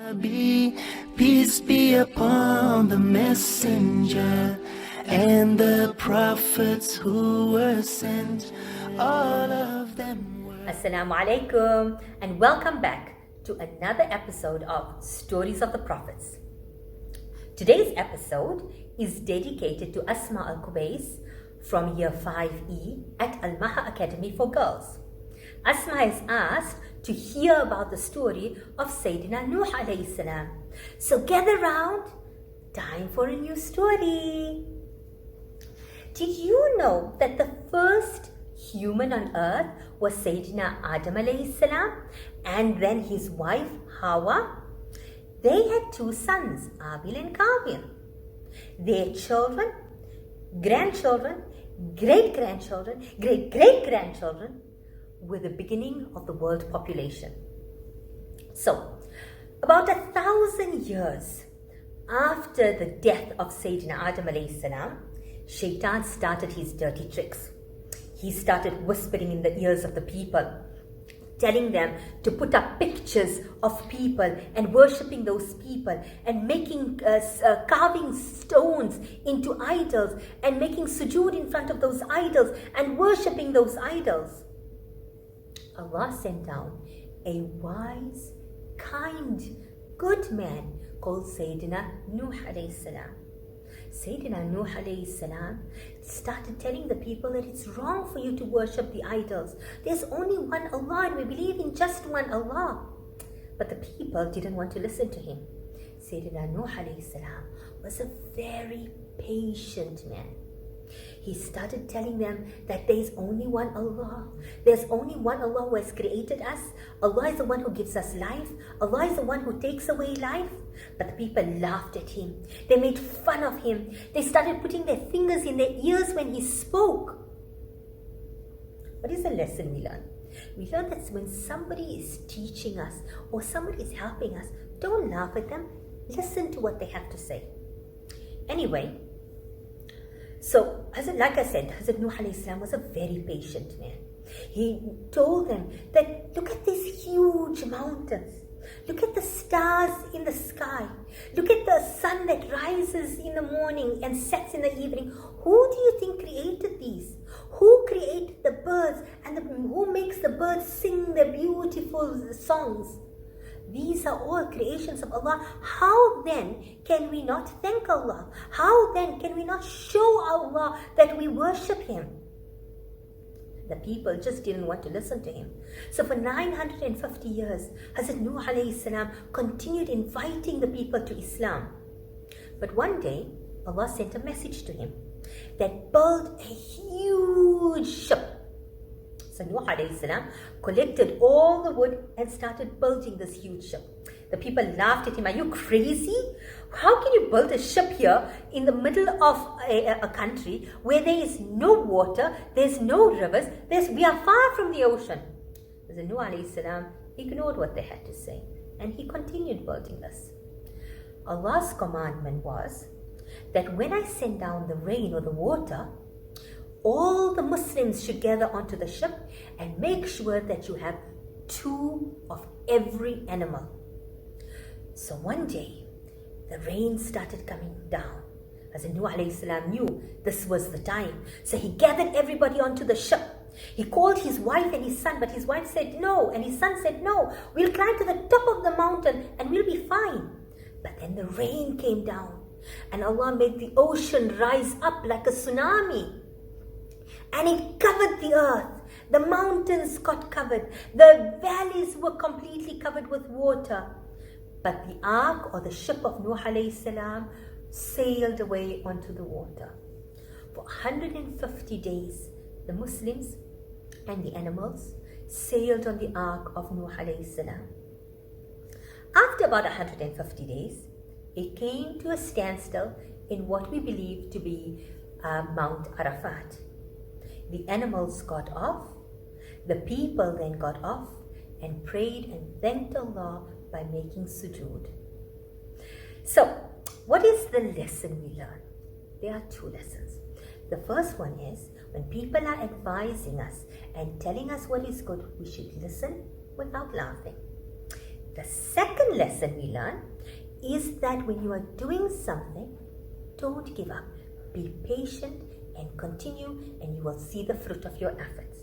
Nabi, peace be upon the messenger and the prophets who were sent, all of them were. Assalamu alaikum and welcome back to another episode of Stories of the Prophets. Today's episode is dedicated to Asma Al-Kubays from Year 5E at Al-Maha Academy for Girls. Asma is asked to hear about the story of Sayyidina Nuh alayhi salam. So gather round, time for a new story. Did you know that the first human on earth was Sayyidina Adam alayhi salam and then his wife Hawa? They had two sons, Abil and Qabil. Their children, grandchildren, great-grandchildren, great-great-grandchildren were the beginning of the world population. So, about 1,000 years after the death of Sayyidina Adam alayhi salam, Shaitan started his dirty tricks. He started whispering in the ears of the people, telling them to put up pictures of people and worshipping those people and making carving stones into idols and making sujood in front of those idols and worshipping those idols. Allah sent down a wise, kind, good man called Sayyidina Nuh alayhi salam. Sayyidina Nuh alayhi salam started telling the people that it's wrong for you to worship the idols. There's only one Allah and we believe in just one Allah. But the people didn't want to listen to him. Sayyidina Nuh alayhi salam was a very patient man. He started telling them that there's only one Allah. There's only one Allah who has created us. Allah is the one who gives us life. Allah is the one who takes away life. But the people laughed at him. They made fun of him. They started putting their fingers in their ears when he spoke. What is the lesson we learn? We learn that when somebody is teaching us or somebody is helping us, don't laugh at them. Listen to what they have to say. Anyway, so, like I said, Hazrat Nuh alayhi salam was a very patient man. He told them that look at these huge mountains. Look at the stars in the sky. Look at the sun that rises in the morning and sets in the evening. Who do you think created these? Who created the birds and who makes the birds sing their beautiful songs? These are all creations of Allah. How then can we not thank Allah? How then can we not show Allah that we worship Him? The people just didn't want to listen to him. So for 950 years, Hazrat Nuh alayhi salam continued inviting the people to Islam. But one day, Allah sent a message to him that build a huge ship. So Nuh alayhi salam collected all the wood and started building this huge ship. The people laughed at him. Are you crazy? How can you build a ship here in the middle of a country where there is no water, there's no rivers, we are far from the ocean? So Nuh alayhi salam ignored what they had to say and he continued building this. Allah's commandment was that when I send down the rain or the water, all the Muslims should gather onto the ship and make sure that you have 2 of every animal. So one day, the rain started coming down. Hazrat Nuh alayhi salam knew this was the time. So he gathered everybody onto the ship. He called his wife and his son, but his wife said no, and his son said no. We'll climb to the top of the mountain and we'll be fine. But then the rain came down and Allah made the ocean rise up like a tsunami. And it covered the earth. The mountains got covered. The valleys were completely covered with water. But the ark or the ship of Nuh alayhi salam sailed away onto the water. For 150 days, the Muslims and the animals sailed on the ark of Nuh alayhi salam. After about 150 days, it came to a standstill in what we believe to be Mount Arafat. The animals got off, the people then got off and prayed and thanked Allah by making sujood. So, what is the lesson we learn? There are 2 lessons. The first one is, when people are advising us and telling us what is good, we should listen without laughing. The second lesson we learn is that when you are doing something, don't give up. Be patient and continue, and you will see the fruit of your efforts.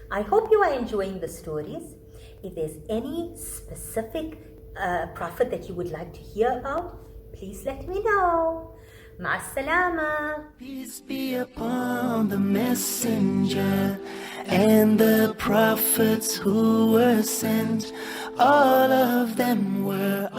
I hope you are enjoying the stories. If there's any specific prophet that you would like to hear about, please let me know. Ma'as-salama. Peace be upon the messenger and the prophets who were sent. All of them were